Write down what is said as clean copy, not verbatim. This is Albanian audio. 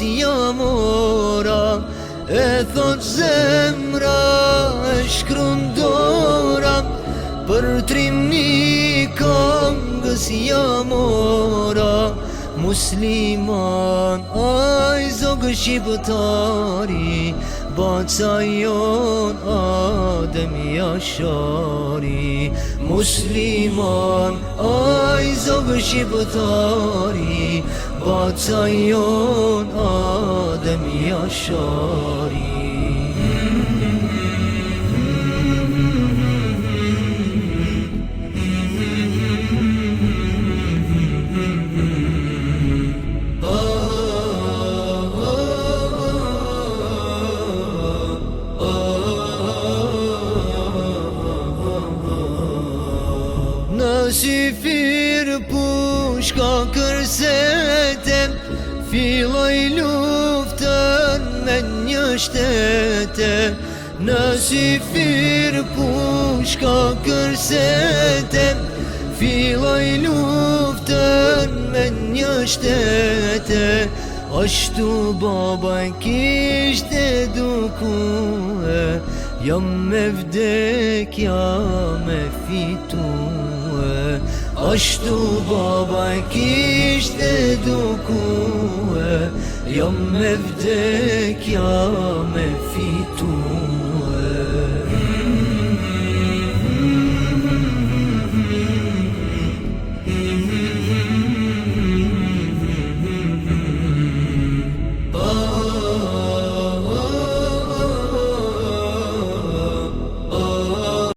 jamora, e thot zemra, e shkron dora, për trimni këngës jamora. Musliman, aj zogë shqiptari, baca jon Adem Jashari. Musliman, aj zogë shqiptari, baca jon Adem Jashari. Si firë pushka kërsetem, filloj luftën me një shtete. Në si firë pushka kërsetem, filloj luftën me një shtete. Ashtu baba kishte dukue, jam me vdek, jam me fitue. Ashtu baba kishte dukue, jam me vdek, jam me fitue.